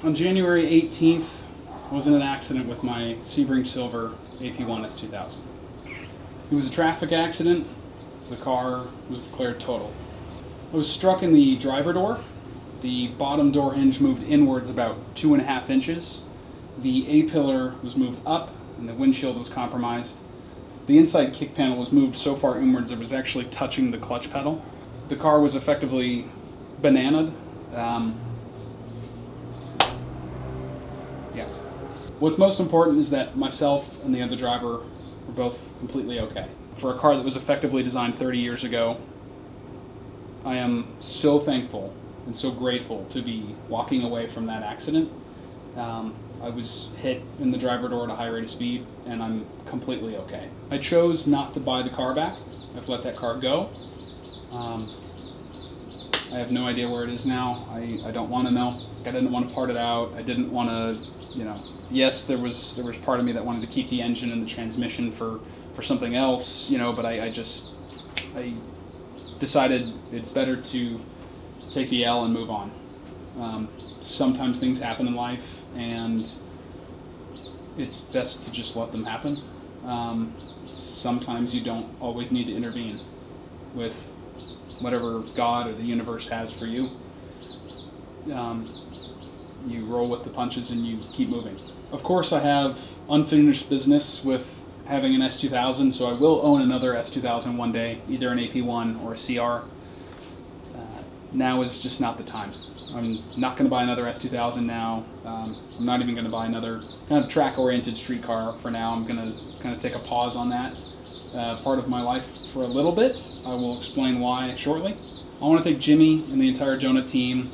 On January 18th, I was in an accident with my Sebring Silver AP1 S2000. It was a traffic accident. The car was declared total. I was struck in the driver door. The bottom door hinge moved inwards about 2.5 inches. The A-pillar was moved up and the windshield was compromised. The inside kick panel was moved so far inwards it was actually touching the clutch pedal. The car was effectively bananaed. What's most important is that myself and the other driver were both completely okay. For a car that was effectively designed 30 years ago, I am so thankful and so grateful to be walking away from that accident. I was hit in the driver door at a high rate of speed, and I'm completely okay. I chose not to buy the car back. I've let that car go. I have no idea where it is now. I don't want to know. I didn't want to part it out. I didn't want to, yes, there was part of me that wanted to keep the engine and the transmission for something else, but I decided it's better to take the L and move on. Sometimes things happen in life, and it's best to just let them happen. Sometimes you don't always need to intervene with whatever God or the universe has for you. You roll with the punches and you keep moving. Of course, I have unfinished business with having an S2000, so I will own another S2000 one day, either an AP1 or a CR. Now is just not the time. I'm not going to buy another S2000 now. I'm not even going to buy another kind of track-oriented street car for now. I'm going to kind of take a pause on that part of my life for a little bit. I will explain why shortly. I want to thank Jimmy and the entire Jonah team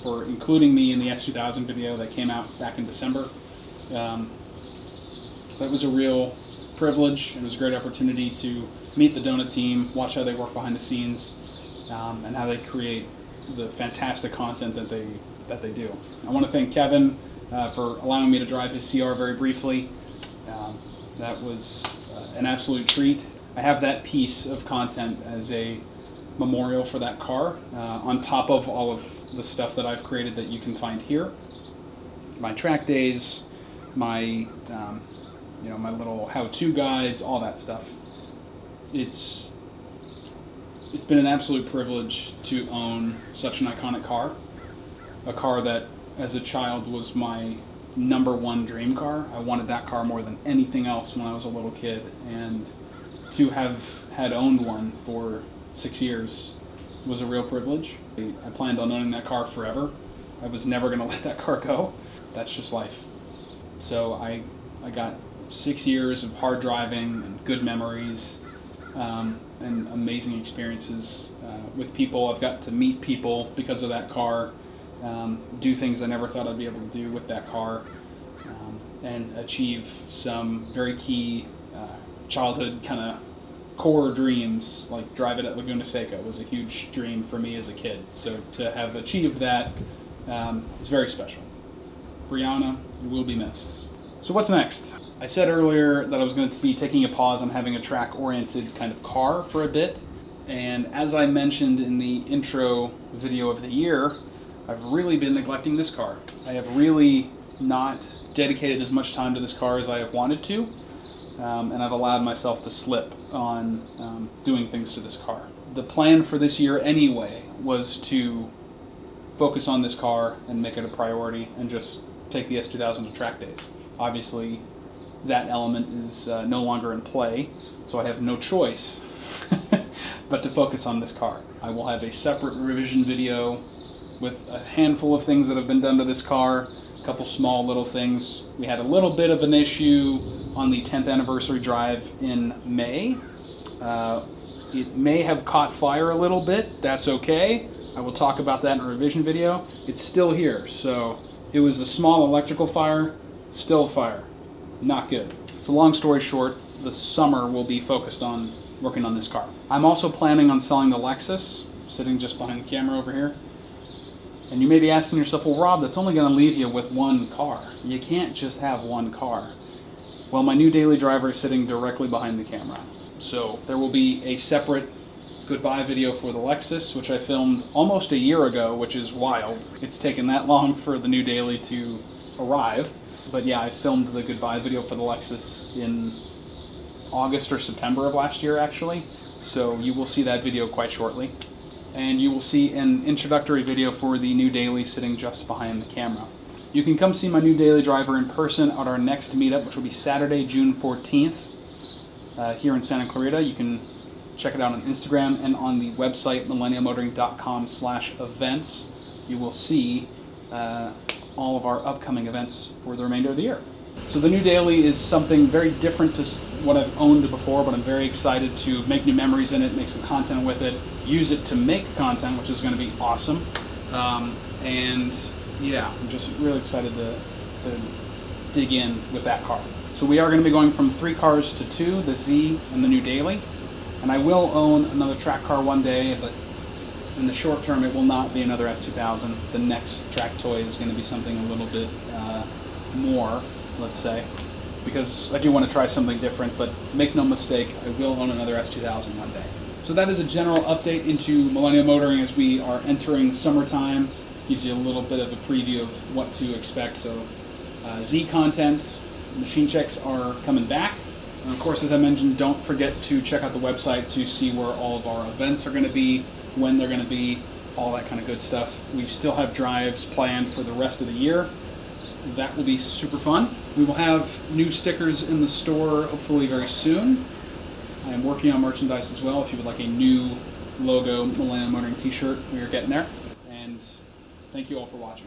for including me in the S2000 video that came out back in December. That was a real privilege. It was a great opportunity to meet the Donut team, watch how they work behind the scenes, and how they create the fantastic content that they do. I want to thank Kevin for allowing me to drive his CR very briefly. That was an absolute treat. I have that piece of content as a memorial for that car, on top of all of the stuff that I've created that you can find here. My track days, my my little how-to guides, all that stuff. It's been an absolute privilege to own such an iconic car, a car that as a child was my #1 dream car. I wanted that car more than anything else when I was a little kid, and to have had owned one for 6 years was a real privilege. I planned on owning that car forever. I was never going to let that car go. That's just life. So I got 6 years of hard driving and good memories, and amazing experiences with people. I've got to meet people because of that car, do things I never thought I'd be able to do with that car, and achieve some very key childhood kind of core dreams, like drive it at Laguna Seca was a huge dream for me as a kid. So to have achieved that is very special. Brianna, you will be missed. So what's next? I said earlier that I was going to be taking a pause on having a track-oriented kind of car for a bit, and as I mentioned in the intro video of the year, I've really been neglecting this car. I have really not dedicated as much time to this car as I have wanted to, and I've allowed myself to slip on doing things to this car. The plan for this year anyway was to focus on this car and make it a priority and just take the S2000 to track days. Obviously, that element is no longer in play, so I have no choice but to focus on this car. I will have a separate revision video with a handful of things that have been done to this car, a couple small little things. We had a little bit of an issue on the 10th anniversary drive in May. It may have caught fire a little bit. That's okay. I will talk about that in a revision video. It's still here, so it was a small electrical fire, still fire. Not good. So long story short, the summer will be focused on working on this car. I'm also planning on selling the Lexus, sitting just behind the camera over here. And you may be asking yourself, well, Rob, that's only going to leave you with one car. You can't just have one car. Well, my new daily driver is sitting directly behind the camera. So there will be a separate goodbye video for the Lexus, which I filmed almost a year ago, which is wild. It's taken that long for the new daily to arrive. But yeah, I filmed the goodbye video for the Lexus in August or September of last year, actually. So you will see that video quite shortly. And you will see an introductory video for the new daily sitting just behind the camera. You can come see my new daily driver in person at our next meetup, which will be Saturday, June 14th, here in Santa Clarita. You can check it out on Instagram and on the website millennialmotoring.com/events. You will see all of our upcoming events for the remainder of the year. So the new daily is something very different to what I've owned before, but I'm very excited to make new memories in it, make some content with it, use it to make content, which is going to be awesome. And yeah, I'm just really excited to dig in with that car. So we are going to be going from 3 cars to 2, the Z and the new daily. And I will own another track car one day, but in the short term it will not be another S2000. The next track toy is going to be something a little bit more, let's say, because I do want to try something different, but make no mistake, I will own another S2000 one day. So that is a general update into Millennial Motoring as we are entering summertime. Gives you a little bit of a preview of what to expect. So Z content, machine checks are coming back. And of course, as I mentioned, don't forget to check out the website to see where all of our events are going to be, when they're going to be, all that kind of good stuff. We still have drives planned for the rest of the year. That will be super fun. We will have new stickers in the store hopefully very soon. I am working on merchandise as well. If you would like a new logo Millennial Motoring t-shirt, we are getting there. And thank you all for watching.